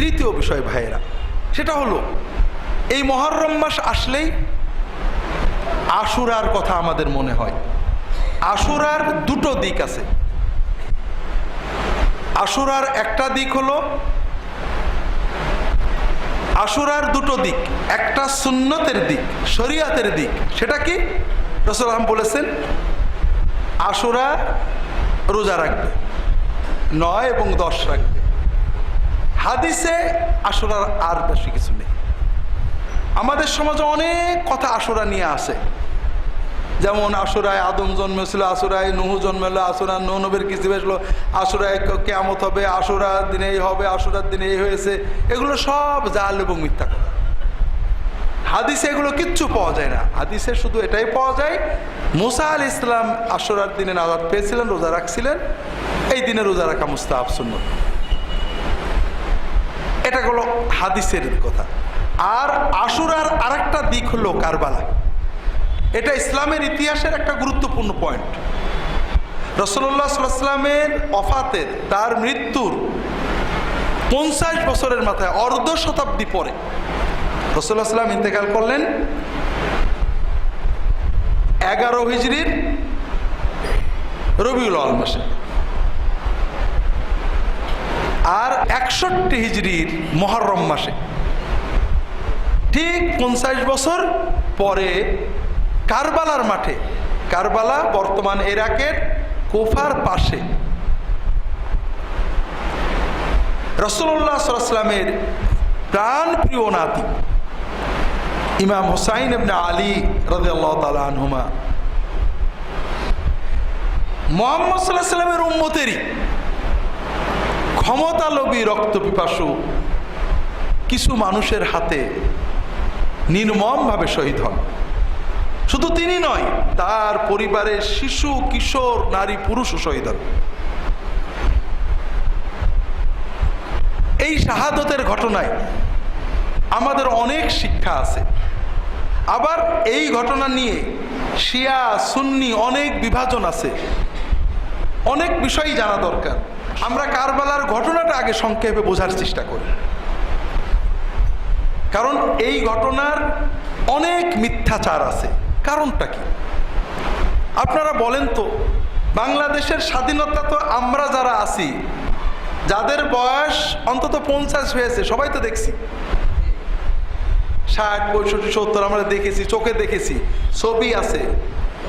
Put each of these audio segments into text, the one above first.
তৃতীয় বিষয় ভাইয়েরা, সেটা হলো এই মুহররম মাস আসলেই আশুরার কথা আমাদের মনে হয়। আশুরার দুটো দিক আছে। আশুরার একটা দিক হলো, আশুরার দুটো দিক, একটা সুন্নতের দিক, শরিয়াতের দিক। সেটা কি? রাসূল বলেছেন আশুরা রোজা রাখবে, 9 এবং 10 রাখবে। হাদিসে আশুরার আর বেশি কিছু নেই। আমাদের সমাজে অনেক কথা আশুরা নিয়ে আসে, যেমন আশুরায় আদম জন্মেছিল, আশুরায় নূহ জন্মেলো, আশুরা নূহ নবীর কিছু হয়েছিল, আশুরায় কিয়ামত হবে, আশুরার দিনে এই হবে, আশুরার দিনে এই হয়েছে। এগুলো সব জাল এবং মিথ্যা কথা। হাদিসে এগুলো কিচ্ছু পাওয়া যায় না। হাদিসে শুধু এটাই পাওয়া যায়, মুসা আলাইহিস সালাম আশুরার দিনে নাজাত পেয়েছিলেন, রোজা রাখছিলেন, এই দিনে রোজা রাখা মুস্তাহাব সুন্নাত। এটা হলো হাদিসের কথা। আর আশুরার আরেকটা দিক হলো কারবালা। এটা ইসলামের ইতিহাসের একটা গুরুত্বপূর্ণ পয়েন্ট। রাসূলুল্লাহ সাল্লাল্লাহু আলাইহি ওয়াসাল্লামের ওফাতের, তার মৃত্যুর 50 বছরের মাথায়, অর্ধ শতাব্দী পরে রাসূলুল্লাহ সাল্লাল্লাহু আলাইহি ওয়াসাল্লাম ইন্তেকাল করলেন 11 হিজরির রবিউল আউয়াল মাসে, আর 61 হিজরির মুহররম মাসে। ঠিক 50 বছর পরে কারবালার মাঠে, কারবালা বর্তমান ইরাকের কুফার পাশে, রাসূলুল্লাহ সাল্লাল্লাহু আলাইহি ওয়াসাল্লামের প্রাণ প্রিয় নাতি ইমাম হুসাইন ইবনে আলী রাদিয়াল্লাহু তাআলা আনহুমা, মুহাম্মদ সাল্লাল্লাহু আলাইহি ওয়াসাল্লামের উম্মতেরই ক্ষমতালোভী, রক্ত পিপাসু কিছু মানুষের হাতে নির্মমভাবে শহীদ হন। শুধু তিনি নয়, তার পরিবারের শিশু, কিশোর, নারী, পুরুষও শহীদ হন। এই শাহাদতের ঘটনায় আমাদের অনেক শিক্ষা আছে। আবার এই ঘটনা নিয়ে শিয়া সুন্নি অনেক বিভাজন আছে, অনেক বিষয়ই জানা দরকার। আমরা কারবালার ঘটনাটা আগে সংক্ষেপে বোঝার চেষ্টা করি, কারণ এই ঘটনার অনেক মিথ্যাচার আছে। কারণটা কি আপনারা বলেন তো? বাংলাদেশের স্বাধীনতা তো আমরা যারা আছি, যাদের বয়স অন্তত 50 হয়েছে, সবাই তো দেখছি, 60, 65, 70 আমরা দেখেছি, চোখে দেখেছি, ছবি আছে।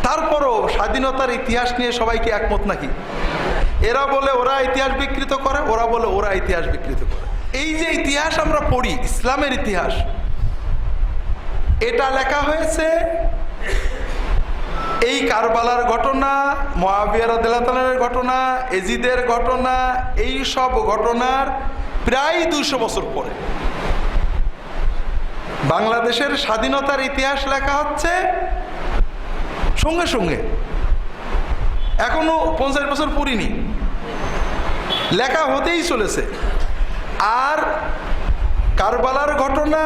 তারপরও স্বাধীনতার ইতিহাস নিয়ে সবাই কি একমত নাকি? এরা বলে ওরা ইতিহাস বিকৃত করে, ওরা বলে ওরা ইতিহাস বিকৃত করে। এই যে ইতিহাস আমরা পড়ি, ইসলামের ইতিহাস, এটা লেখা হয়েছে এই কারবালার ঘটনা, মুআবিয়া রাদিয়াল্লাহু তাআলার ঘটনা, এজিদের ঘটনা, এই সব ঘটনার প্রায় 200 বছর পরে। বাংলাদেশের স্বাধীনতার ইতিহাস লেখা হচ্ছে সঙ্গে সঙ্গে, এখনো 50 বছর পুরিনি, লেখা হতেই চলেছে। আর কারবালার ঘটনা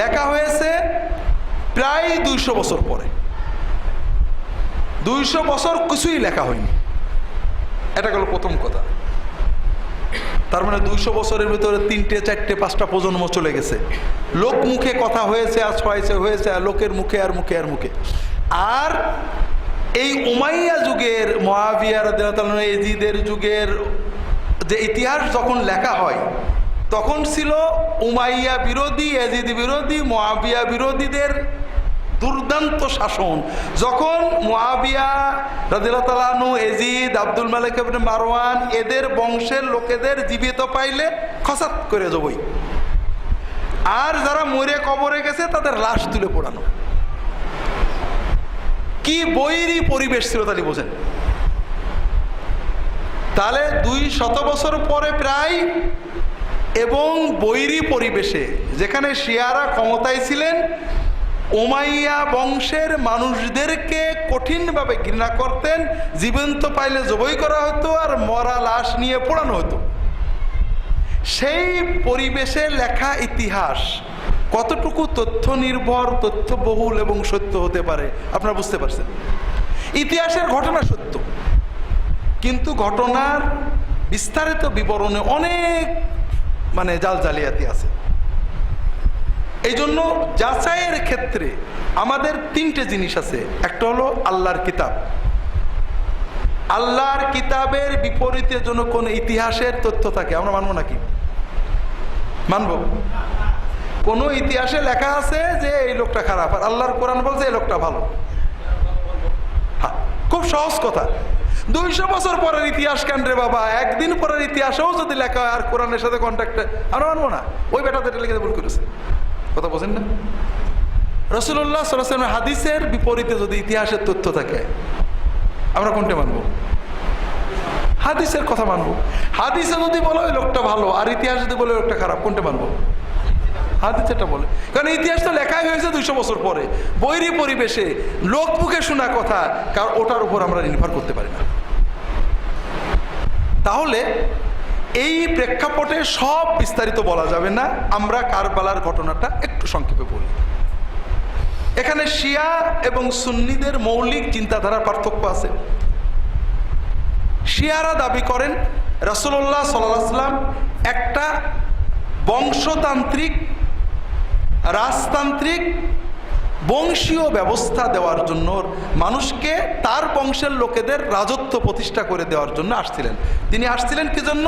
লেখা হয়েছে প্রায় 200 বছর পরে। 200 বছর কিছুই লেখা হয়নি, এটা গেল প্রথম কথা। তার মানে 200 বছরের ভিতরে 3টে 4টে 5টা প্রজন্ম চলে গেছে। লোক মুখে কথা হয়েছে আর হয়েছে আর লোকের মুখে আর মুখে আর মুখে। আর এই উমাইয়া যুগের, মুআবিয়া রাদিয়াল্লাহু তাআলা এজিদের যুগের যে ইতিহাস যখন লেখা হয়, তখন ছিল উমাইয়া বিরোধী, এজিদ বিরোধী, মুআবিয়া বিরোধীদের দুর্দান্ত শাসন। যখন মুআবিয়া রাদিয়াল্লাহু তাআলা আনহু, এজিদ, আব্দুল মালিক ইবনে মারওয়ান, এদের বংশের লোকেদের জীবিত পাইলে খসাত করে যাবই, আর যারা মরে কবরে গেছে তাদের লাশ তুলে পোড়ানো। কি বৈরী পরিবেশ ছিল তাহলে বোঝেন। তাহলে 200 বছর পরে প্রায়, এবং বৈরী পরিবেশে, যেখানে শিয়ারা ক্ষমতায় ছিলেন, উমাইয়া বংশের মানুষদেরকে কঠিনভাবে ঘৃণা করতেন, জীবন্ত পাইলে জবাই করা হতো আর মরা লাশ নিয়ে পোড়ানো হতো। সেই পরিবেশে লেখা ইতিহাস কতটুকু তথ্য নির্ভর, তথ্যবহুল এবং সত্য হতে পারে আপনারা বুঝতে পারছেন। ইতিহাসের ঘটনা সত্য, কিন্তু ঘটনার বিস্তারিত বিবরণে অনেক মানে জালজালিয়াতি আছে। এই জন্য যাচাইয়ের ক্ষেত্রে আমাদের তিনটে জিনিস আছে। একটা হলো আল্লাহর কিতাব। আল্লাহর কিতাবের বিপরীতে যেন কোন ইতিহাসের তথ্য থাকে আমরা মানবো নাকি? মানবো? কোন ইতিহাসে লেখা আছে যে এই লোকটা খারাপ, আর আল্লাহর কোরআন বলছে এই লোকটা ভালো। হ্যাঁ, খুব সহজ কথা। 200 বছর পরের ইতিহাস কেন রে বাবা, একদিন পরের ইতিহাসেও যদি লেখা হয় আর কোরআনের সাথে কন্ট্যাক্টে আমরা মানবো না। ওই বেটাতে এটা লিখে ভুল করেছে, কথা বোঝেন না? রাসূলুল্লাহ সাল্লাল্লাহু আলাইহি ওয়াসাল্লাম হাদিসের বিপরীতে যদি ইতিহাসের তথ্য থাকে আমরা কোনটা মানবো? হাদিসের কথা মানবো। হাদিসে যদি বলো ওই লোকটা ভালো আর ইতিহাস যদি বলে লোকটা খারাপ, কোনটা মানবো? হাদিসেরটা বলে, কারণ ইতিহাস তো লেখাই হয়েছে 200 বছর পরে, বৈরী পরিবেশে, লোক মুখে শোনা কথা, কারণ ওটার উপর আমরা নির্ভর করতে পারি না। তাহলে এই প্রেক্ষাপটে সব বিস্তারিত বলা যাবে না, আমরা কারবালার ঘটনাটা একটু সংক্ষেপে বলি। এখানে শিয়া এবং সুন্নিদের মৌলিক চিন্তাধারার পার্থক্য আছে। শিয়ারা দাবি করেন রাসূলুল্লাহ সাল্লাল্লাহু আলাইহি ওয়াসাল্লাম একটা বংশতান্ত্রিক, রাজতান্ত্রিক, বংশীয় ব্যবস্থা দেওয়ার জন্য, মানুষকে তার বংশের লোকেদের রাজত্ব প্রতিষ্ঠা করে দেওয়ার জন্য আসছিলেন। তিনি আসছিলেন কি জন্য?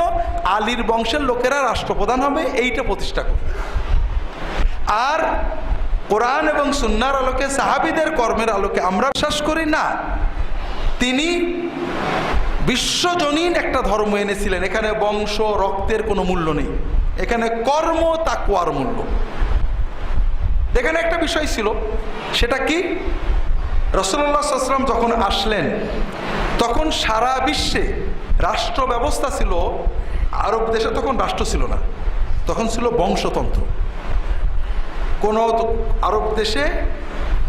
আলীর বংশের লোকেরা রাষ্ট্রপ্রধান হবে, এইটা প্রতিষ্ঠা করতে। আর কোরআন এবং সুন্নাহর আলোকে, সাহাবীদের কর্মের আলোকে আমরা বিশ্বাস করি না তিনি বিশ্বজনীন একটা ধর্ম এনেছিলেন। এখানে বংশ রক্তের কোনো মূল্য নেই, এখানে কর্ম তাকওয়ার মূল্য। এখানে একটা বিষয় ছিল, সেটা কি? রাসূলুল্লাহ সাল্লাল্লাহু আলাইহি ওয়াসাল্লাম যখন আসলেন তখন সারা বিশ্বে রাষ্ট্র ব্যবস্থা ছিল, আরব দেশে তখন রাষ্ট্র ছিল না, তখন ছিল বংশতন্ত্র। কোনো আরব দেশে,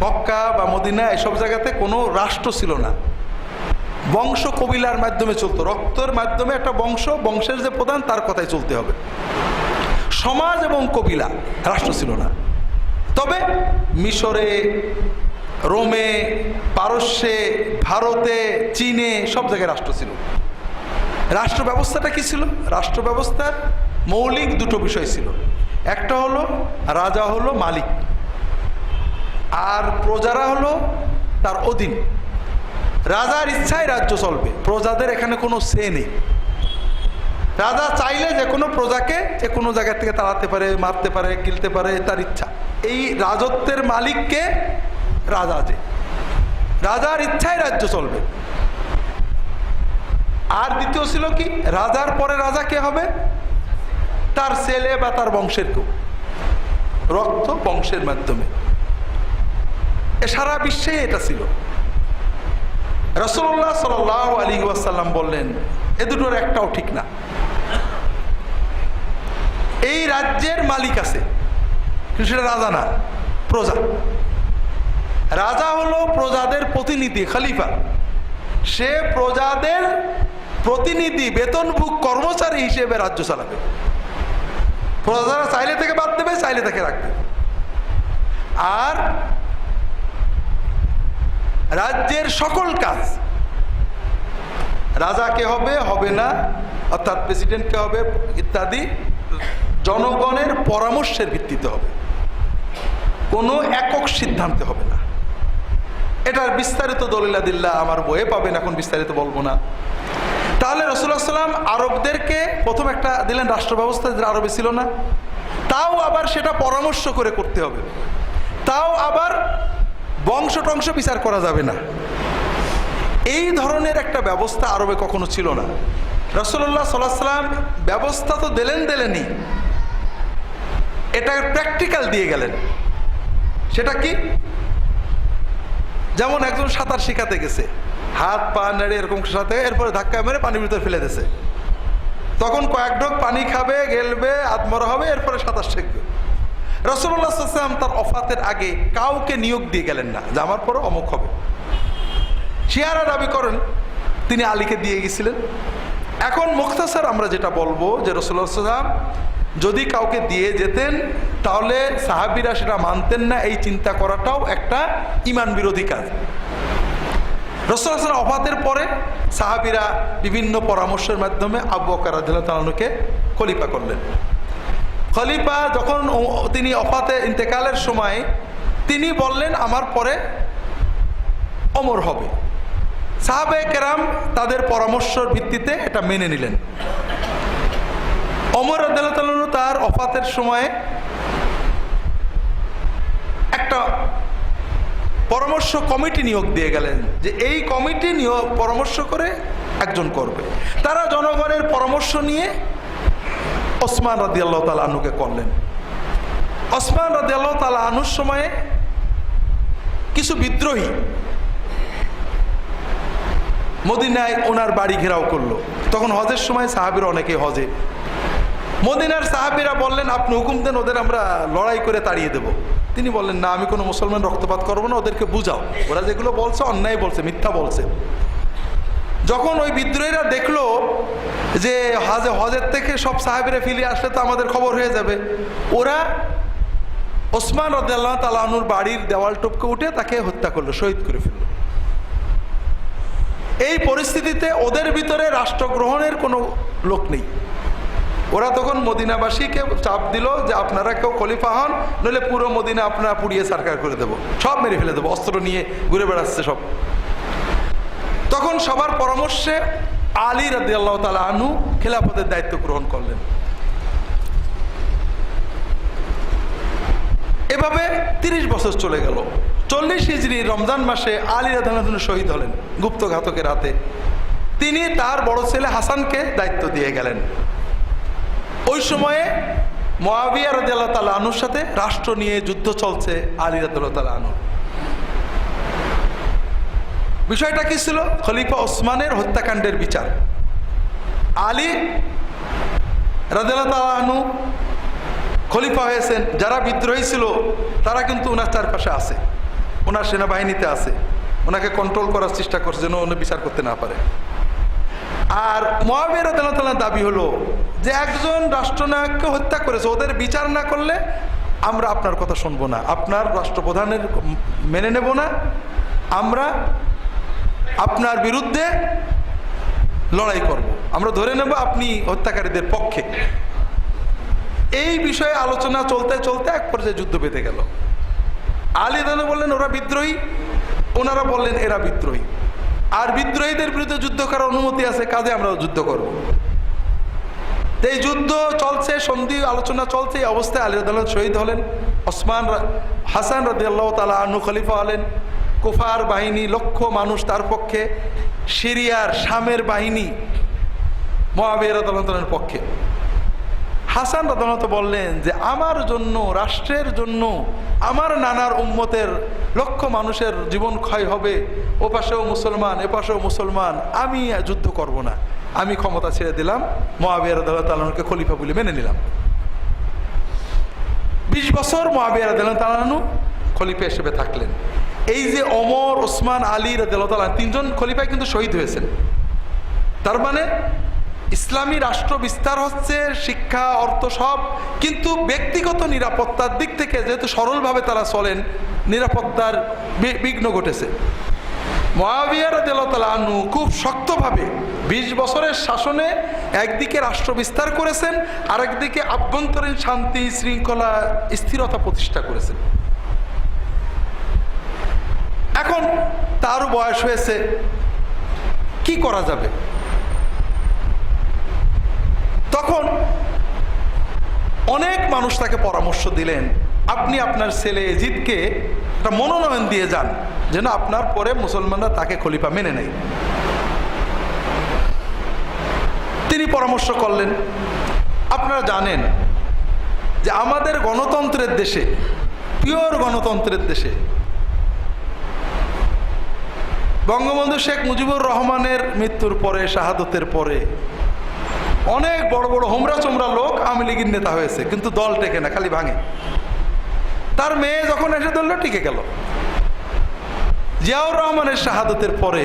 মক্কা বা মদিনা এসব জায়গাতে কোনো রাষ্ট্র ছিল না, বংশ কবিলার মাধ্যমে চলতো। রক্তের মাধ্যমে একটা বংশ, বংশের যে প্রধান তার কথাই চলতে হবে। সমাজ এবং কবিলা, রাষ্ট্র ছিল না। তবে মিশরে, রোমে, পারস্যে, ভারতে, চীনে সব জায়গায় রাষ্ট্র ছিল। রাষ্ট্র ব্যবস্থাটা কি ছিল? রাষ্ট্র ব্যবস্থার মৌলিক দুটো বিষয় ছিল। একটা হলো রাজা হলো মালিক, আর প্রজারা হলো তার অধীন। রাজার ইচ্ছায় রাজ্য চলবে, প্রজাদের এখানে কোনো সে নেই। রাজা চাইলে যে কোনো প্রজাকে যে কোনো জায়গা থেকে তাড়াতে পারে, মারতে পারে, গিলতে পারে, তার ইচ্ছা। এই রাজত্বের মালিককে রাজা, যে রাজার ইচ্ছায় রাজ্য চলবে। আর দ্বিতীয় ছিল কি? রাজার পরে রাজা কে হবে? তার ছেলে বা তার বংশের কেউ, রক্ত বংশের মাধ্যমে। সারা বিশ্বে এটা ছিল। রাসূলুল্লাহ সাল্লাল্লাহু আলাইহি ওয়াসাল্লাম বললেন এ দুটোর একটাও ঠিক না। এই রাজ্যের মালিক আছে, কিন্তু সেটা রাজা না, প্রজা। রাজা হলো প্রজাদের প্রতিনিধি, খলিফা। সে প্রজাদের প্রতিনিধি, বেতনভোগ কর্মচারী হিসেবে রাজ্য চালাবে। প্রজারা চাইলে থেকে বাদ দেবে, চাইলে তাকে রাখবে। আর রাজ্যের সকল কাজ রাজা কে হবে, হবে না, অর্থাৎ প্রেসিডেন্ট কে হবে ইত্যাদি জনগণের পরামর্শের ভিত্তিতে হবে, কোনো একক সিদ্ধান্তে হবে না। এটার বিস্তারিত দলিলাদিল্লাহ আমার বইয়ে পাবেন, এখন বিস্তারিত বলবো না। তাহলে রাসূলুল্লাহ সাল্লাল্লাহু আলাইহি ওয়াসাল্লাম আরবদেরকে প্রথম একটা দিলেন রাষ্ট্র ব্যবস্থা, যেটা আরবে ছিল না। তাও আবার সেটা পরামর্শ করে করতে হবে, তাও আবার বংশ টংশ বিচার করা যাবে না। এই ধরনের একটা ব্যবস্থা আরবে কখনো ছিল না। রাসূলুল্লাহ সাল্লাল্লাহু আলাইহি ওয়াসাল্লাম ব্যবস্থা তো দিলেনই, এটা প্র্যাকটিক্যাল দিয়ে গেলেন। সেটা কি? যেমন একজন সাঁতার শিখাতে গেছে, হাত পা নেড়ে এরকম সাথে, এরপরে ধাক্কা মেরে পানির ভিতরে ফেলে দিয়েছে। তখন কয়েক ঢোক পানি খাবে, গেলবে, আত্মরা হবে, এরপরে সাঁতার শিখবে। রাসূলুল্লাহ সাল্লাল্লাহু আলাইহি ওয়াসাল্লাম তার ওফাতের আগে কাউকে নিয়োগ দিয়ে গেলেন না যে আমার পরে অমুক হবে। শিয়ারা দাবি করেন তিনি আলীকে দিয়ে গেছিলেন। এখন মুখতাসার আমরা যেটা বলবো যে রাসূলুল্লাহ সাল্লাল্লাহু আলাইহি ওয়াসাল্লাম যদি কাউকে দিয়ে যেতেন তাহলে সাহাবীরা সেটা মানতেন না, এই চিন্তা করাটাও একটা ঈমান বিরোধী কাজ। রাসূলুল্লাহ সাল্লাল্লাহু আলাইহি ওয়াসাল্লাম ওফাতের পরে সাহাবীরা বিভিন্ন পরামর্শের মাধ্যমে আবু বকর রাদিয়াল্লাহু তাআলা আনহুকে খলিফা করলেন। খলিফা যখন তিনি ওফাতে ইন্তেকালের সময় তিনি বললেন আমার পরে ওমর হবে। সাহাবায়ে কেরাম তাদের পরামর্শের ভিত্তিতে এটা মেনে নিলেন। ওমর রাদিয়াল্লাহু তাআলা আনহু তার ওফাতের সময় একটা পরামর্শ কমিটি নিয়োগ দিয়ে গেলেন যে এই কমিটি নিয়োগ পরামর্শ করে একজন করবে। তারা জনগণের পরামর্শ নিয়ে ওসমান রাদিয়াল্লাহু তাআলা আনহুকে করলেন। ওসমান রাদিয়াল্লাহু তাআলা আনহুর সময়ে কিছু বিদ্রোহী মদিনায় ওনার বাড়ি ঘেরাও করলো। তখন হজের সময় সাহাবীরা অনেকে হজে, মদিনার সাহাবীরা বললেন আপনি হুকুম দেন, ওদের আমরা লড়াই করে তাড়িয়ে দেব। তিনি বললেন না, আমি কোনো মুসলমান রক্তপাত করবো না, ওদেরকে বুঝাও, ওরা যেগুলো বলছে অন্যায় বলছে, মিথ্যা বলছে। যখন ওই বিদ্রোহীরা দেখলো যে হজের থেকে সব সাহাবীরা ফিরে আসলে তো আমাদের খবর হয়ে যাবে, ওরা ওসমান রাদিয়াল্লাহু তাআলা আনহুর বাড়ির দেওয়াল টপকে উঠে তাকে হত্যা করলো, শহীদ করে ফেললো। এই পরিস্থিতিতে ওদের ভিতরে রাষ্ট্র গ্রহণের কোনো লোক নেই। ওরা তখন মদিনাবাসীকে চাপ দিল যে আপনারা কেউ খলিফা হন, নইলে পুরো মদিনা আপনারা পুড়িয়ে সারকার করে দেবো, সব মেরে ফেলে দেবো, অস্ত্র নিয়ে ঘুরে বেড়াচ্ছে সব। তখন সবার পরামর্শে আলী রাদিয়াল্লাহু তাআলা আনহু খেলাফতের দায়িত্ব গ্রহণ করলেন। এভাবে 30 বছর চলে গেল। 40 হিজরি রমজান মাসে আলী রাদিয়াল্লাহু আনহু শহীদ হলেন গুপ্ত ঘাতকের হাতে। তিনি তার বড় ছেলে হাসানকে দায়িত্ব দিয়ে গেলেন। ওই সময়ে মুআবিয়া রাদিয়াল্লাহু তাআলা আনহুর সাথে রাষ্ট্র নিয়ে যুদ্ধ চলছে আলী রাদিয়াল্লাহু তাআলা আনহু। বিষয়টা কি ছিল? খলিফা ওসমানের হত্যাকাণ্ডের বিচার। আলী রাদিয়াল্লাহু তাআলা আনহু খলিফা হয়েছেন, যারা বিদ্রোহী ছিল তারা কিন্তু ওনার চারপাশে আছে, ওনার সেনাবাহিনীতে আছে, ওনাকে কন্ট্রোল করার চেষ্টা করছে যেন উনি বিচার করতে না পারে। আর মুআবিয়া রাদিয়াল্লাহু তাআলার দাবি হলো যে একজন রাষ্ট্রনায়ককে হত্যা করেছে, ওদের বিচার না করলে আমরা আপনার কথা শুনবো না, আপনার রাষ্ট্রপ্রধানের মেনে নেব না, আমরা আপনার বিরুদ্ধে লড়াই করব, আমরা ধরে নেব আপনি হত্যাকারীদের পক্ষে। এই বিষয়ে আলোচনা চলতে চলতে এক পর্যায়ে যুদ্ধ বেঁধে গেল। আলী রাদিয়াল্লাহু বললেন ওরা বিদ্রোহী, ওনারা বললেন এরা বিদ্রোহী, আর বিদ্রোহীদের বিরুদ্ধে যুদ্ধ করার অনুমতি আছে, কাজে আমরা যুদ্ধ করব। এই যুদ্ধ চলছে, সন্ধি আলোচনা চলছে, এই অবস্থায় আলী রাদিয়াল্লাহু শহীদ হলেন। হাসান রাদিয়াল্লাহু তাআলা আনহু খলিফা হলেন। কুফার বাহিনী লক্ষ মানুষ তার পক্ষে, সিরিয়ার শামের বাহিনী মুআবিয়া রাদিয়াল্লাহু তাআলার পক্ষে। হাসান রাদিয়াল্লাহু বললেন যে আমার জন্য, রাষ্ট্রের জন্য, আমার নানার উম্মতের লক্ষ মানুষের জীবন ক্ষয় হবে, ও পাশেও মুসলমান এ পাশেও মুসলমান, আমি যুদ্ধ করব না, আমি ক্ষমতা ছেড়ে দিলাম, মুআবিয়া রাদিয়াল্লাহু তাআলাকে খলিফা বলে মেনে নিলাম। 20 বছর মুআবিয়া রাদিয়াল্লাহু তাআলা খলিফা হিসেবে থাকলেন। এই যে ওমর, ওসমান, আলী রাদিয়াল্লাহু তাআলা তিনজন খলিফা কিন্তু শহীদ হয়েছেন। তার মানে ইসলামী রাষ্ট্র বিস্তার হচ্ছে, শিক্ষা, অর্থ সব, কিন্তু ব্যক্তিগত নিরাপত্তার দিক থেকে যেহেতু সরলভাবে তারা চলেন, নিরাপত্তার বিঘ্ন ঘটেছে। মুআবিয়া রাদিয়াল্লাহু তাআলা আনহু খুব শক্তভাবে 20 বছরের শাসনে একদিকে রাষ্ট্র বিস্তার করেছেন, আরেকদিকে আভ্যন্তরীণ শান্তি, শৃঙ্খলা, স্থিরতা প্রতিষ্ঠা করেছেন। এখন তারও বয়স হয়েছে, কি করা যাবে? তখন অনেক মানুষ তাকে পরামর্শ দিলেন, আপনি আপনার ছেলে ইয়াজিদকে একটা মনোনয়ন দিয়ে যান, যেন আপনার পরে মুসলমানরা তাকে খলিফা মেনে নেয়। তিনি পরামর্শ করলেন। আপনারা জানেন যে আমাদের গণতন্ত্রের দেশে, পিওর গণতন্ত্রের দেশে, বঙ্গবন্ধু শেখ মুজিবুর রহমানের মৃত্যুর পরে, শাহাদতের পরে অনেক বড় বড় হোমরা চোমরা লোক আওয়ামী লীগের নেতা হয়েছে, কিন্তু দল টেকে না, খালি ভাঙে। তার মেয়ে যখন এসে ধরল টিকে গেল। জিয়াউর রহমানের শাহাদতের পরে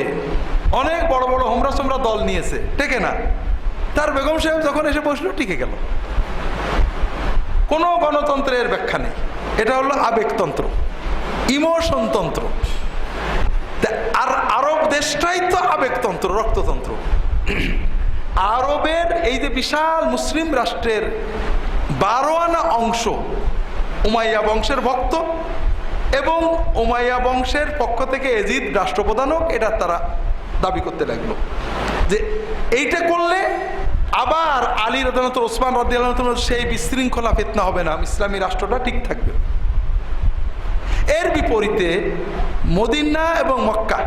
অনেক বড় বড় হোমরা চোমরা দল নিয়েছে, টেকে না। তার বেগম সাহেব যখন এসে বসলো টিকে গেল। কোনো গণতন্ত্রের ব্যাখ্যা নেই, এটা হলো আবেগতন্ত্র, ইমোশন তন্ত্র। আর আরব দেশটাই তো আবেগতন্ত্র, রক্ততন্ত্র। আরবের এই যে বিশাল মুসলিম রাষ্ট্রের 12 আনা অংশ উমাইয়া বংশের ভক্ত এবং উমাইয়া বংশের পক্ষ থেকে এজিদ রাষ্ট্রপ্রধান হোক, এটা তারা দাবি করতে লাগলো যে এইটা করলে আবার আলী রাদিয়াল্লাহু আনহু, ওসমান রাদিয়াল্লাহু আনহু সেই বিশৃঙ্খলা ফিতনা হবে না, ইসলামী রাষ্ট্রটা ঠিক থাকবে। এর বিপরীতে মদিনা এবং মক্কা,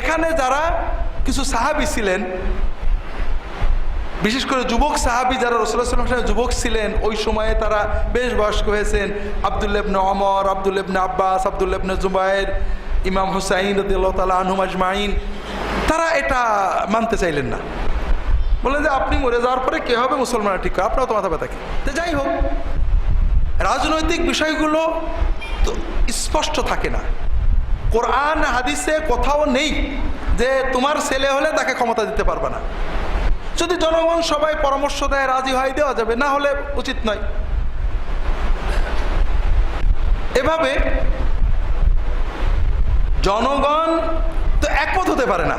এখানে যারা কিছু সাহাবী ছিলেন, বিশেষ করে যুবক সাহাবী যারা রাসূলুল্লাহ সাল্লাল্লাহু আলাইহি ওয়াসাল্লাম যুবক ছিলেন, ওই সময়ে তারা বেশ বয়স্ক হয়েছেন, আব্দুল্লাহ ইবনে ওমর, আব্দুল্লাহ ইবনে আব্বাস, আব্দুল্লাহ ইবনে জুবায়ের, ইমাম হুসাইন রাদিয়াল্লাহু তাআলা আনহুম আজমাইন, তারা এটা মানতে চাইলেন না। বললেন যে আপনি মরে যাওয়ার পরে কে হবে মুসলমানরা ঠিক করে, আপনারা তো মাথা ব্যথা কি। তো যাই হোক, রাজনৈতিক বিষয়গুলো তো স্পষ্ট থাকে না। কোরআন হাদিসে কোথাও নেই যে তোমার ছেলে হলে তাকে ক্ষমতা দিতে পারবে না। যদি জনগণ সবাই পরামর্শ দেয়, রাজি হয়, দেওয়া যাবে, না হলে উচিত নয়। এভাবে জনগণ তো একমত হতে পারে না।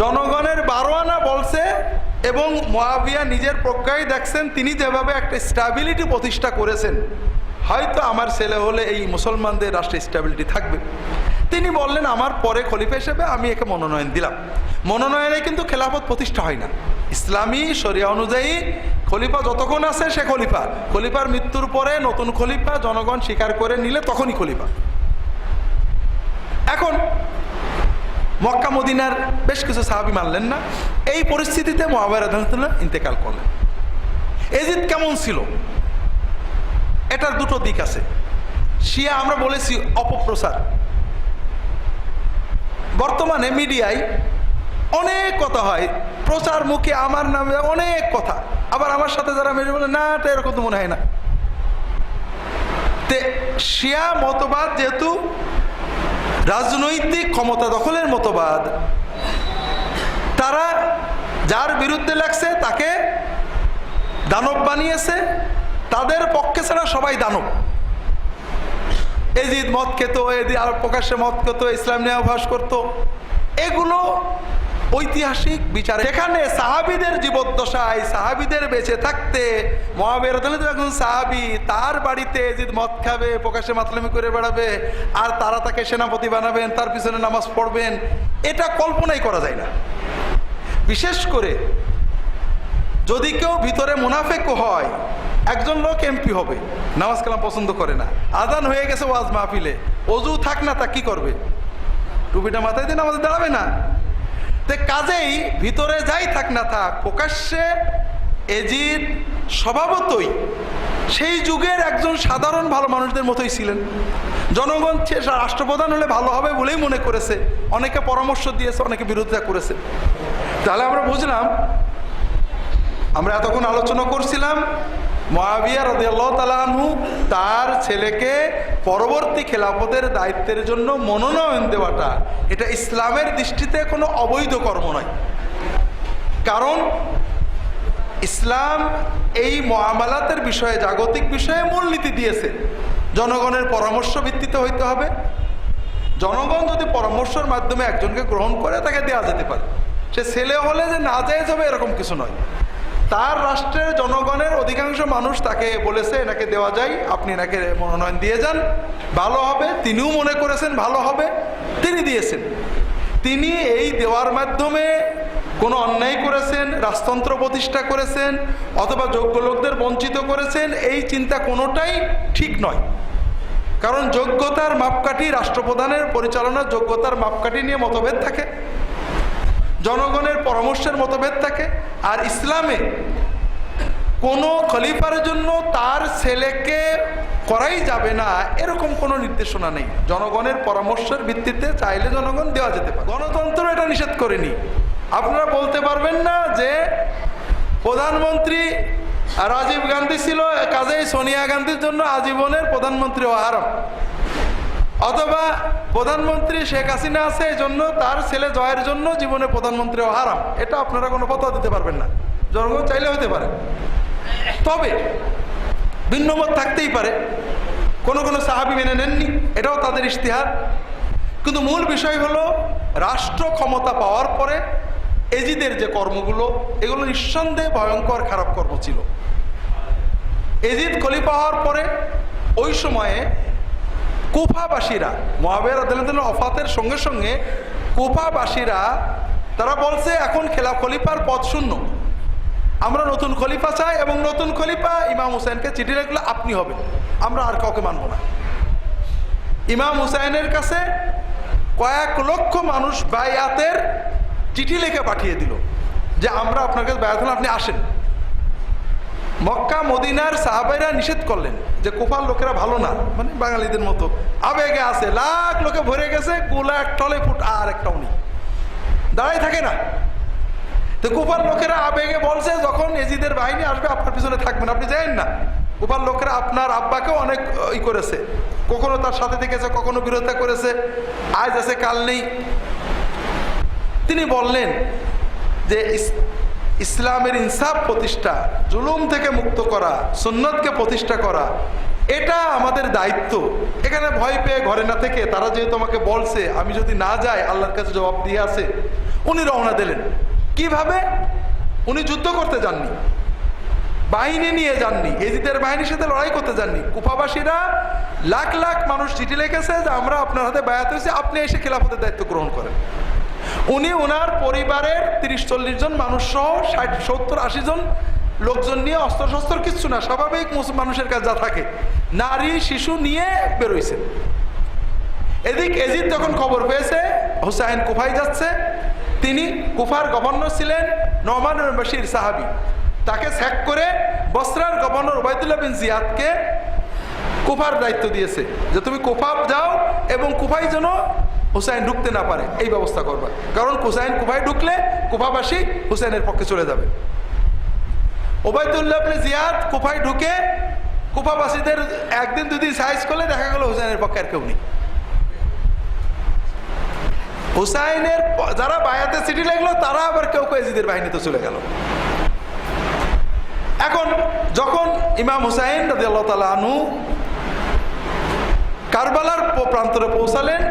জনগণের 12 আনা বলছে এবং মুয়াবিয়া নিজের প্রজ্ঞায় দেখছেন তিনি যেভাবে একটা স্ট্যাবিলিটি প্রতিষ্ঠা করেছেন, হয়তো আমার ছেলে হলে এই মুসলমানদের রাষ্ট্রে স্ট্যাবিলিটি থাকবে। তিনি বললেন আমার পরে খলিফা হিসেবে আমি একে মনোনয়ন দিলাম। মনোনয়নে কিন্তু খেলাফত প্রতিষ্ঠা হয় না। ইসলামী শরিয়া অনুযায়ী খলিফা যতক্ষণ আছে সে খলিফা, খলিফার মৃত্যুর পরে নতুন খলিফা জনগণ স্বীকার করে নিলে তখনই খলিফা। এখন মক্কা মদিনার বেশ কিছু সাহাবী মানলেন না। এই পরিস্থিতিতে মুআবিয়া রাদিয়াল্লাহু আনহু ইন্তেকাল করলেন। এজিদ কেমন ছিল, এটার দুটো দিক আছে। শিয়া আমরা বলেছি অপপ্রচার। বর্তমানে মিডিয়ায় অনেক কথা হয়, প্রচার মুখে আমার নামে অনেক কথা, আবার আমার সাথে যারা মেরে বলে না এটা এরকম তো মনে হয় না। তে শিয়া মতবাদ যেহেতু রাজনৈতিক ক্ষমতা দখলের মতবাদ, তারা যার বিরুদ্ধে লাগছে তাকে দানব বানিয়েছে, তাদের পক্ষে ছাড়া সবাই দানব। এজিদ মদ খেত, এজিদ আর প্রকাশ্যে মদ খেত, ইসলাম নিয়ে অভ্যাস করত, এগুলো ঐতিহাসিক বিচার। এখানে সাহাবীদের জীবদ্দশায়, সাহাবীদের বেঁচে থাকতে, মুআবিয়া রাদিয়াল্লাহু আনহু একজন সাহাবী, তার বাড়িতে এজিদ মদ খাবে, প্রকাশ্যে মাতলামি করে বেড়াবে, আর তারা তাকে সেনাপতি বানাবেন, তার পিছনে নামাজ পড়বেন, এটা কল্পনাই করা যায় না। বিশেষ করে যদি কেউ ভিতরে মুনাফেক হয়, একজন লোক এমপি হবে, নামাজ কালাম পছন্দ করে না, আজান হয়ে গেছে ওয়াজ মাহফিলে, অজু থাক না তা কি করবে, টুপিটা মাথায় দিয়ে নামাজে দাঁড়াবে না। তে কাজেই ভিতরে যাই থাক না থাক, প্রকাশ্যে এজিদ স্বভাবতই সেই যুগের একজন সাধারণ ভালো মানুষদের মতোই ছিলেন। জনগণ রাষ্ট্রপ্রধান হলে ভালো হবে বলেই মনে করেছে, অনেকে পরামর্শ দিয়েছে, অনেকে বিরোধিতা করেছে। তাহলে আমরা বুঝলাম, আমরা এতক্ষণ আলোচনা করছিলাম মুআবিয়া রাদিয়াল্লাহু তাআলা আনহু তার ছেলেকে পরবর্তী খেলাফতের দায়িত্বের জন্য মনোনয়ন দেওয়াটা, এটা ইসলামের দৃষ্টিতে কোনো অবৈধ কর্ম নয়। কারণ ইসলাম এই মুআমালাতের বিষয়ে, জাগতিক বিষয়ে মূলনীতি দিয়েছে, জনগণের পরামর্শ ভিত্তিতে হইতে হবে। জনগণ যদি পরামর্শের মাধ্যমে একজনকে গ্রহণ করে, তাকে দেওয়া যেতে পারে। সে ছেলে হলে যে না জায়েজ হবে এরকম কিছু নয়। তার রাষ্ট্রের জনগণের অধিকাংশ মানুষ তাকে বলেছে এনাকে দেওয়া যায়, আপনি এনাকে মনোনয়ন দিয়ে যান, ভালো হবে। তিনিও মনে করেছেন ভালো হবে, তিনি দিয়েছেন। তিনি এই দেওয়ার মাধ্যমে কোনো অন্যায় করেছেন, রাজতন্ত্র প্রতিষ্ঠা করেছেন, অথবা যোগ্য লোকদের বঞ্চিত করেছেন, এই চিন্তা কোনোটাই ঠিক নয়। কারণ যোগ্যতার মাপকাঠি, রাষ্ট্রপ্রধানের পরিচালনার যোগ্যতার মাপকাঠি নিয়ে মতভেদ থাকে, জনগণের পরামর্শের মতভেদ থাকে। আর ইসলামে কোনো খলিফার জন্য তার ছেলেকে করাই যাবে না এরকম কোনো নির্দেশনা নেই। জনগণের পরামর্শের ভিত্তিতে চাইলে জনগণ দেওয়া যেতে পারে। গণতন্ত্র এটা নিষেধ করেনি। আপনারা বলতে পারবেন না যে প্রধানমন্ত্রী রাজীব গান্ধী ছিল, কাজেই সোনিয়া গান্ধীর জন্য আজীবনের প্রধানমন্ত্রী হওয়া হারাম, অথবা প্রধানমন্ত্রী শেখ হাসিনা আছে এই জন্য তার ছেলে জয়ের জন্য জীবনে প্রধানমন্ত্রী হওয়া হারাম। এটা আপনারা কোনো কথা দিতে পারবেন না। জনগণ চাইলে হতে পারে, তবে ভিন্নমত থাকতেই পারে। কোনো কোনো সাহাবী মেনে নেননি, এটাও তাদের ইশতিহাদ। কিন্তু মূল বিষয় হলো রাষ্ট্র ক্ষমতা পাওয়ার পরে এজিদের যে কর্মগুলো, এগুলো নিঃসন্দেহে ভয়ঙ্কর খারাপ কর্ম ছিল। এজিদ খলিফা হওয়ার পরে ওই সময়ে কুফাবাসীরা মুআবিয়া রাদিয়াল্লাহু আনহু ওফাতের সঙ্গে সঙ্গে কুফাবাসীরা তারা বলছে এখন খলিফার পদ শূন্য, আমরা নতুন খলিফা চাই, এবং নতুন খলিফা ইমাম হুসাইনকে চিঠি লিখলে আপনি হবেন, আমরা আর কাউকে মানব না। ইমাম হুসাইনের কাছে কয়েক লক্ষ মানুষ বায়াতের চিঠি লিখে পাঠিয়ে দিল যে আমরা আপনার কাছে বায়াত হলাম, আপনি আসেন। মক্কা মদিনার সাহাবাইরা নিষেধ করলেন যে কুফার লোকেরা ভালো না, মানে বাঙালিদের মতো আবেগে আছে, লাখ লোকে ভরে গেছে, গোলা এক টলে ফুট আর একটাও নেই, দাঁড়াই থাকে না। তো কুফার লোকেরা আবেগে বলছে যখন এজিদের বাহিনী আসবে আপনার পিছনে থাকবেন, আপনি যাবেন না। কুফার লোকেরা আপনার আব্বাকেও অনেক ই করেছে, কখনো তার সাথে থেকেছে, কখনো বিরোধিতা করেছে, আজ আছে কাল নেই। তিনি বললেন যে ইসলামের ইনসাফ প্রতিষ্ঠা, জুলুম থেকে মুক্ত করা, সুন্নতকে প্রতিষ্ঠা করা, এটা আমাদের দায়িত্ব। এখানে ভয় পেয়ে ঘরে না থেকে তারা যেহেতু আমাকে বলছে আমি যদি না যাই আল্লাহর কাছে জবাব দিয়ে আছে, উনি রওনা দিলেন। কিভাবে? উনি যুদ্ধ করতে যাননি, বাহিনী নিয়ে যাননি, এজিদের বাহিনীর সাথে লড়াই করতে যাননি। কুফাবাসীরা লাখ লাখ মানুষ চিঠি লিখেছে যে আমরা আপনার হাতে বায়াত হয়েছে, আপনি এসে খেলাফতের দায়িত্ব গ্রহণ করেন। উনি ওনার পরিবারের 30-40 জন মানুষ সহ 60-70-80 জন লোকজন নিয়ে, অস্ত্র কিচ্ছু না, স্বাভাবিক মানুষের কাছে যা থাকে, নারী শিশু নিয়ে বেরোইছেন। এদিক এজিদ যখন খবর পেয়েছে হুসাইন কুফায় যাচ্ছে, তিনি কুফার গভর্নর ছিলেন নোমান বিন বশির সাহাবী, তাকে স্যাক করে বসরার গভর্নর উবাইদুল্লাহ বিন জিয়াদকে কুফার দায়িত্ব দিয়েছে যে তুমি কুফা যাও এবং কুফায় যেন হুসাইন ঢুকতে না পারে এই ব্যবস্থা করবা, কারণ হুসাইন কুফায় ঢুকলে কুফাবাসী হুসাইনের পক্ষে চলে যাবে। উবাইদুল্লাহ বিন জিয়াদ কুফায় ঢুকে কুফাবাসীদের একদিন দুদিন সাইজ করলে দেখা গেল হুসাইনের পক্ষে আর কেউ নেই। হুসাইনের যারা বায়াতে চিঠি লাগলো তারা আবার কেউ কেউ এজিদের বাহিনীতে চলে গেল। এখন যখন ইমাম হুসাইন রাদিয়াল্লাহু তাআলা আনহু কারবালার প্রান্তরে পৌঁছালেন,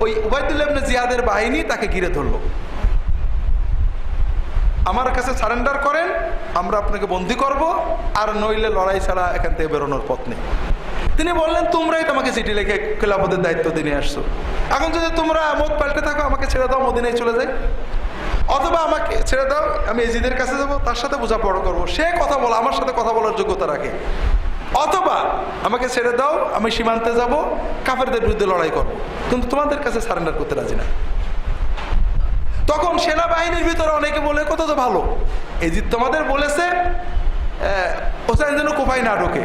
ওই উবাইদুল্লাহ ইবনে জিয়াদের বাহিনী তাকে ঘিরে ধরল। আমার কাছে সারেন্ডার করেন, আমরা আপনাকে বন্দী করব, আর নইলে লড়াই ছাড়া এখান থেকে বেরোনোর পথ নেই। তিনি বললেন তোমরাই তোমাকে চিঠি লিখে খেলাফতের দায়িত্ব দিয়ে আসছো, এখন যদি তোমরা মত পাল্টে থাকো আমাকে ছেড়ে দাও, মদিনায় চলে যাই, অথবা আমাকে ছেড়ে দাও আমি এজিদের কাছে যাবো, তার সাথে বোঝাপড়া করবো, সে কথা বলা আমার সাথে কথা বলার যোগ্যতা রাখে, অথবা আমাকে ছেড়ে দাও আমি সীমান্তে যাব, কাফেরদের বিরুদ্ধে লড়াই করবো, কিন্তু তোমাদের কাছে সারেন্ডার করতে রাজি না। তখন সেনাবাহিনীর ভিতরে অনেকে বলে কত তো ভালো, এজিদ তোমাদের বলেছে হোসাইন যেন কুফায় না ঢোকে,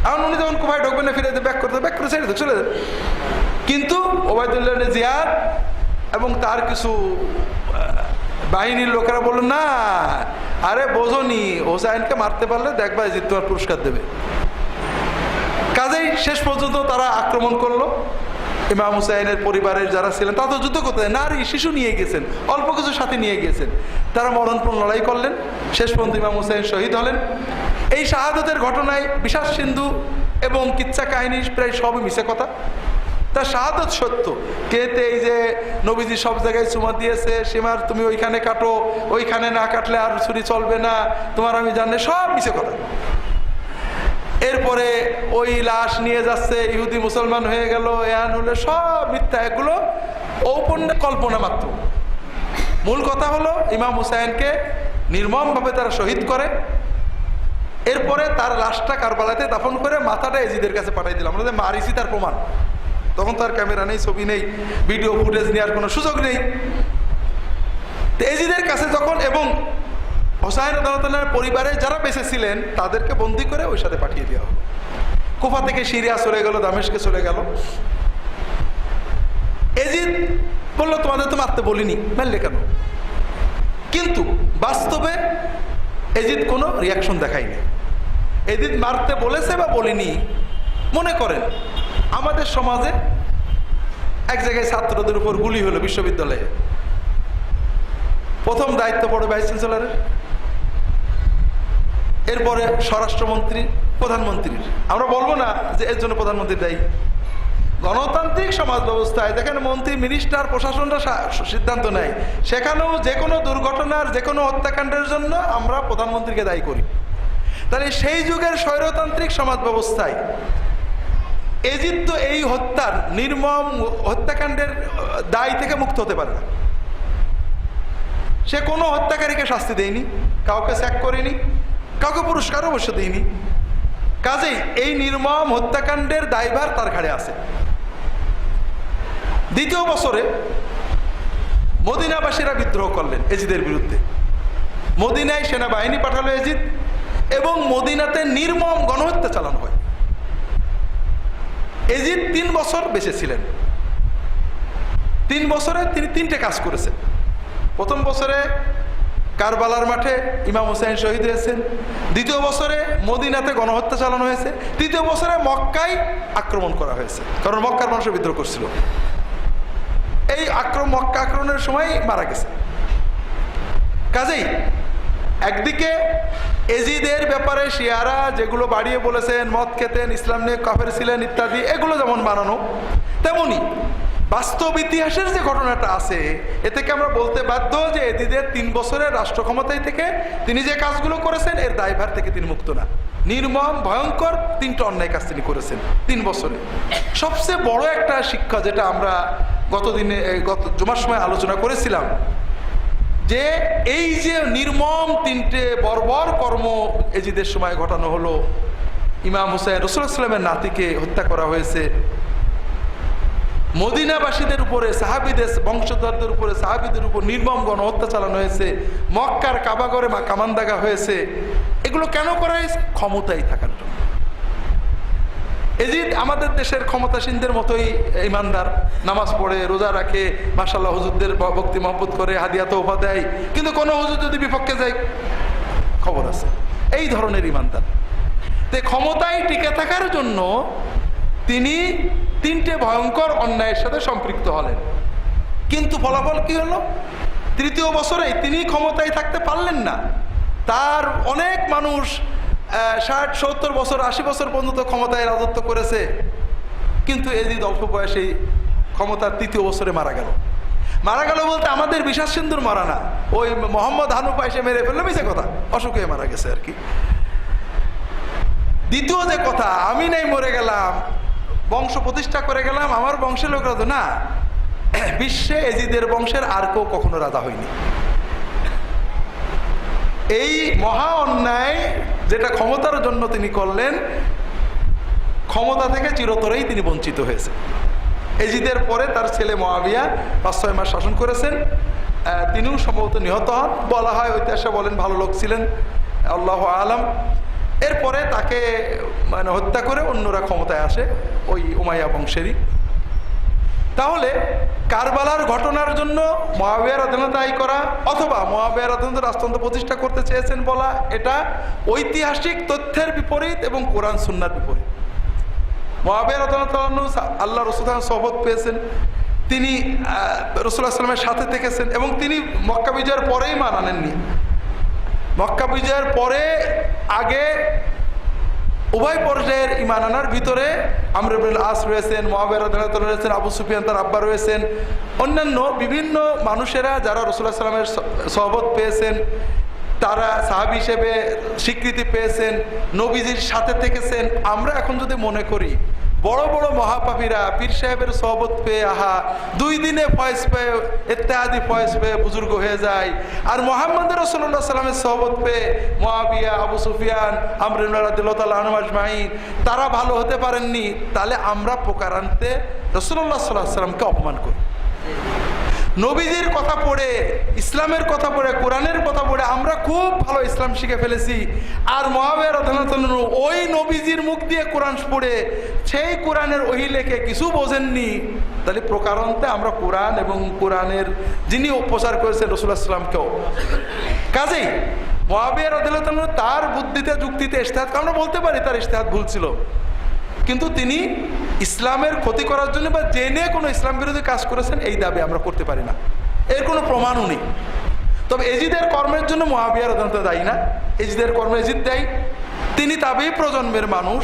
এখন উনি যখন কুফায় ঢুকবেন না ফিরে ব্যাক করতে ব্যাক করে ছেড়ে চলে যাবে। কিন্তু ওবায়দুল্লাহ ইবনে জিয়াদ এবং তার কিছু বাহিনীর লোকেরা বলল না, আরে বোঝনি, হোসাইনকে মারতে পারলে দেখবা এজিদ তোমার পুরস্কার দেবে। কাজেই শেষ পর্যন্ত তারা আক্রমণ করলো। ইমাম হুসাইনের পরিবারের যারা ছিলেন তারা তো যুদ্ধ করতে, নারী শিশু নিয়ে গেছেন, অল্প কিছু সাথে নিয়ে গিয়েছেন, তারা মরণপূর্ণ লড়াই করলেন। শেষ পর্যন্ত ইমাম হুসাইন শহীদ হলেন। এই শাহাদতের ঘটনায় বিশ্বাস সিন্ধু এবং কিচ্ছা কাহিনী প্রায় সবই মিছে কথা, তার শাহাদত সত্য। কেতে এই যে নবীজি সব জায়গায় চুমা দিয়েছে, সীমার তুমি ওইখানে কাটো, ওইখানে না কাটলে আর ছুরি চলবে না, তোমার আমি জানি, সব মিছে কথা। এরপরে ওই লাশ নিয়ে যাচ্ছে, ইহুদি মুসলমান হয়ে গেল, এন হলে সব মিথ্যা, এগুলো ঔপন্যিক কল্পনা মাত্র। মূল কথা হলো ইমাম হুসাইনকে নির্মমভাবে তারা শহীদ করে, এরপরে তার লাশটা কারবালাতে দাফন করে মাথাটা এজিদের কাছে পাঠিয়ে দিলাম। আমরা যে মারিছি তার প্রমাণ, তখন তার ক্যামেরা নেই, ছবি নেই, ভিডিও ফুটেজ নেওয়ার কোনো সুযোগ নেই। তো এজিদের কাছে যখন, এবং হোসাইন রাদিয়াল্লাহু পরিবারে যারা বেঁচে ছিলেন তাদেরকে বন্দি করে ওই সাথে পাঠিয়ে দেওয়া হলো। কুফা থেকে সিরিয়া চলে গেল, দামেস্কে চলে গেল। এজিদ বললো তোমাদের তো মারতে বলিনি, মারলে কেন? কিন্তু বাস্তবে এজিদ কোনো রিয়াকশন দেখায়নি। এজিদ মারতে বলেছে বা বলিনি, মনে করেন আমাদের সমাজে এক জায়গায় ছাত্রদের উপর গুলি হলো বিশ্ববিদ্যালয়ে, প্রথম দায়িত্ব পড়ে ভাইস চ্যান্সেলরের, এরপরে স্বরাষ্ট্রমন্ত্রী, প্রধানমন্ত্রীর। আমরা বলবো না যে এর জন্য প্রধানমন্ত্রী দায়ী। গণতান্ত্রিক সমাজ ব্যবস্থায় যেখানে মন্ত্রী, মিনিস্টার, প্রশাসনরা সিদ্ধান্ত নেয়, সেখানেও যে কোনো দুর্ঘটনার, যে কোনো হত্যাকাণ্ডের জন্য আমরা প্রধানমন্ত্রীকে দায়ী করি। তাহলে সেই যুগের স্বৈরতান্ত্রিক সমাজ ব্যবস্থায় এজিদ তো এই হত্যার নির্মম হত্যাকাণ্ডের দায় থেকে মুক্ত হতে পারে না। সে কোনো হত্যাকারীকে শাস্তি দেয়নি, কাউকে স্যাক করেনি, কাউকে পুরস্কারও অবশ্য দেয়নি। কাজেই এই নির্মম হত্যাকাণ্ডের দায়ভার তার ঘাড়ে আছে। দ্বিতীয় বছরে মদিনাবাসীরা বিদ্রোহ করলেন এজিদের বিরুদ্ধে। মদিনায় সেনাবাহিনী পাঠালো এজিদ এবং মদিনাতে নির্মম গণহত্যা চালানো হয়। এজিদ 3 বছর বেঁচে ছিলেন। 3 বছরে তিনি 3টে কাজ করেছেন। প্রথম বছরে কারবালার মাঠে ইমাম হুসাইন শহীদ হয়েছেন। দ্বিতীয় বছরে মদিনাতে গণহত্যা চালানো হয়েছে। তৃতীয় বছরে মক্কায় আক্রমণ করা হয়েছে, কারণ মক্কার মানুষ বিদ্রোহ করছিল। এই মক্কা আক্রমণের সময় মারা গেছে। কাজেই একদিকে এজিদের ব্যাপারে শিয়ারা যেগুলো বাড়িয়ে বলেছেন, মদ খেতেন, ইসলাম নিয়ে কাফের ছিলেন ইত্যাদি, এগুলো যেমন বানানো, তেমনি বাস্তব ইতিহাসের যে ঘটনাটা আছে এ থেকে আমরা বলতে বাধ্য যে এজিদের 3 বছরের রাষ্ট্র ক্ষমতায় থেকে তিনি যে কাজগুলো করেছেন এর দায়ভার থেকে তিনি মুক্ত না। নির্মম ভয়ঙ্কর 3টা অন্যায় কাজ তিনি করেছেন 3 বছরে। সবচেয়ে বড় একটা শিক্ষা যেটা আমরা গত জুমার সময় আলোচনা করেছিলাম, যে এই যে নির্মম 3টে বর্বর কর্ম এজিদের সময় ঘটানো হলো, ইমাম হুসাইন রাসূলুল্লাহ সাল্লাল্লাহু আলাইহি ওয়াসাল্লামের নাতিকে হত্যা করা হয়েছে, মদিনাবাসীদের উপরে সাহাবীদের বংশধরদের উপরে সাহাবীদের উপর নির্মম গণহত্যা চালানো হয়েছে, মক্কার কাবাগরে কামান দাগা হয়েছে। এগুলো কেন করা হয়েছে? ক্ষমতায় থাকার জন্য। এজিদ আমাদের দেশের ক্ষমতাসীনদের মতোই ইমানদার, নামাজ পড়ে, রোজা রাখে, মাশাআল্লাহ হুজুরদের ভক্তি মহব্বত করে, হাদিয়া তোফা দেয়, কিন্তু কোনো হুজুর যদি বিপক্ষে যায় খবর আছে। এই ধরনের ইমানদার। তো ক্ষমতায় টিকে থাকার জন্য তিনি 3টে ভয়ঙ্কর অন্যায়ের সাথে সম্পৃক্ত হলেন। কিন্তু ফলাফল কি হলো? 3য় বছরে তিনি ক্ষমতায় থাকতে পারলেন না। তার অনেক মানুষ 60, 70 বছর, 80 বছর পর্যন্ত ক্ষমতায় রাজত্ব করেছে, কিন্তু এজিদ অল্প বয়সেই ক্ষমতার 3য় বছরে মারা গেল। মারা গেল বলতে আমাদের বিশ্বাস সিন্ধুর মারা না, ওই মোহাম্মদ হানুফা এসে মেরে ফেললো, মিছে কথা, অসুখে মারা গেছে আর কি। দ্বিতীয় যে কথা, আমি নাই মরে গেলাম, বংশ প্রতিষ্ঠা করে গেলাম, আমার বংশের লোক রাজা না, বিশ্বে এজিদের বংশের আর কেউ কখনো রাজা হয়নি। এই মহা অন্যায় যেটা ক্ষমতার জন্য তিনি করলেন, ক্ষমতা থেকে চিরতরেই তিনি বঞ্চিত হয়েছে। এজিদের পরে তার ছেলে মুআবিয়া 5-6 মাস শাসন করেছেন। তিনিও সম্ভবত নিহত হন, বলা হয় ঐতিহাসে বলেন ভালো লোক ছিলেন, আল্লাহু আলাম। এরপরে তাকে হত্যা করে অন্যরা ক্ষমতায় আসে, ওই উমাইয়া বংশেরই। তাহলে কারবালার ঘটনার জন্য মুআবিয়া রাদিয়াল্লাহু দায়ী করা, অথবা মুআবিয়া রাদিয়াল্লাহু রাষ্ট্রতন্ত্র প্রতিষ্ঠা করতে চেয়েছেন বলা, এটা ঐতিহাসিক তথ্যের বিপরীত এবং কোরআন সুন্নাহর বিপরীত। মুআবিয়া রাদিয়াল্লাহু আল্লাহ রাসূলের সোহবত পেয়েছেন, তিনি রাসূলুল্লাহ সাল্লাল্লাহু আলাইহি ওয়াসাল্লামের সাথে থেকেছেন, এবং তিনি মক্কা বিজয়ের পরেই মান আনেননি। মক্কা বিজয়ের পরে আগে উভয় পর্যায়ের ঈমান আনার ভিতরে আমর ইবনুল আস রয়েছেন, মুআবিয়া রাদিয়াল্লাহু আনহু রয়েছেন, আবু সুফিয়ান তার আব্বা রয়েছেন, অন্যান্য বিভিন্ন মানুষেরা যারা রাসূলুল্লাহ সাল্লাল্লাহু আলাইহি ওয়াসাল্লামের সোহবত পেয়েছেন, তারা সাহাবী হিসেবে স্বীকৃতি পেয়েছেন, নবীজির সাথে থেকেছেন। আমরা এখন যদি মনে করি বড় বড় মহাপাপীরা পীর সাহেবের সোহবত পেয়ে, আহা 2 দিনে ফয়েজ পেয়ে, ইত্তেহাদি ফয়েজ পেয়ে বুজুর্গ হয়ে যায়, আর মুহাম্মদ রাসূলুল্লাহ সাল্লাল্লাহু আলাইহি ওয়াসাল্লামের সোহবত পেয়ে মুআবিয়া, আবু সুফিয়ান, আমর রাদিয়াল্লাহু তাআলা আনহু আজমাইন তারা ভালো হতে পারেননি, তাহলে আমরা প্রকারান্তে রাসূলুল্লাহ সাল্লাল্লাহু আলাইহি ওয়াসাল্লামকে অপমান করি। নবীজির কথা পড়ে, ইসলামের কথা পড়ে, কোরআনের কথা পড়ে আমরা খুব ভালো ইসলাম শিখে ফেলেছি, আর মুআবিয়া রাদিয়াল্লাহু আনহু ওই নবীজির মুখ দিয়ে কোরআন পড়ে সেই কোরআনের ওহী লেখে কিছু বোঝেননি। তাহলে প্রকারান্তে আমরা কোরআন এবং কোরআনের যিনি প্রচার করেছেন রাসূলুল্লাহ সাল্লাল্লাহু আলাইহি ওয়াসাল্লামকেও। কাজেই মুআবিয়া রাদিয়াল্লাহু আনহু তার বুদ্ধিতে, যুক্তিতে, ইজতিহাদ, আমরা বলতে পারি তার ইজতিহাদ ভুল ছিল, কিন্তু তিনি ইসলামের ক্ষতি করার জন্য বা জেনে কোনো ইসলাম বিরোধী কাজ করেছেন এই দাবি আমরা করতে পারি না, এর কোনো প্রমাণও নেই। তবে এজিদের কর্মের জন্য মুআবিয়া রাদিয়াল্লাহু আনহু দায়ী না, এজিদের কর্মে এজিদ দায়ী। তিনি তাবেঈ প্রজন্মের মানুষ,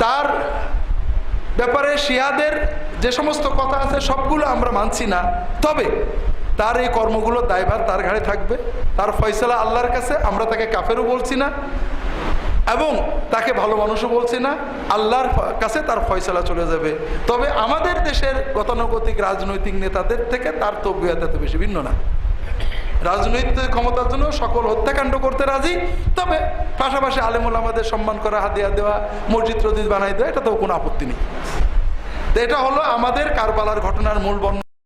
তার ব্যাপারে শিয়াদের যে সমস্ত কথা আছে সবগুলো আমরা মানছি না, তবে তার এই কর্মগুলোর দায়ভার তার ঘাড়ে থাকবে, তার ফয়সালা আল্লাহর কাছে। আমরা তাকে কাফেরও বলছি না, এবং তাকে ভালো মানুষও বলছি না, আল্লাহর কাছে তার ফয়সালা চলে যাবে। তবে আমাদের দেশের গতানুগতিক রাজনৈতিক নেতাদের থেকে তার তবিয়ত এত বেশি ভিন্ন না। রাজনৈতিক ক্ষমতার জন্য সকল হত্যাকাণ্ড করতে রাজি, তবে পাশাপাশি আলেমুল আমাদের সম্মান করা, হাদিয়া দেওয়া, মসজিদ টসজিদ বানাই দেওয়া, এটা তো কোনো আপত্তি নেই। তো এটা হলো আমাদের কারবালার ঘটনার মূল বর্ণনা।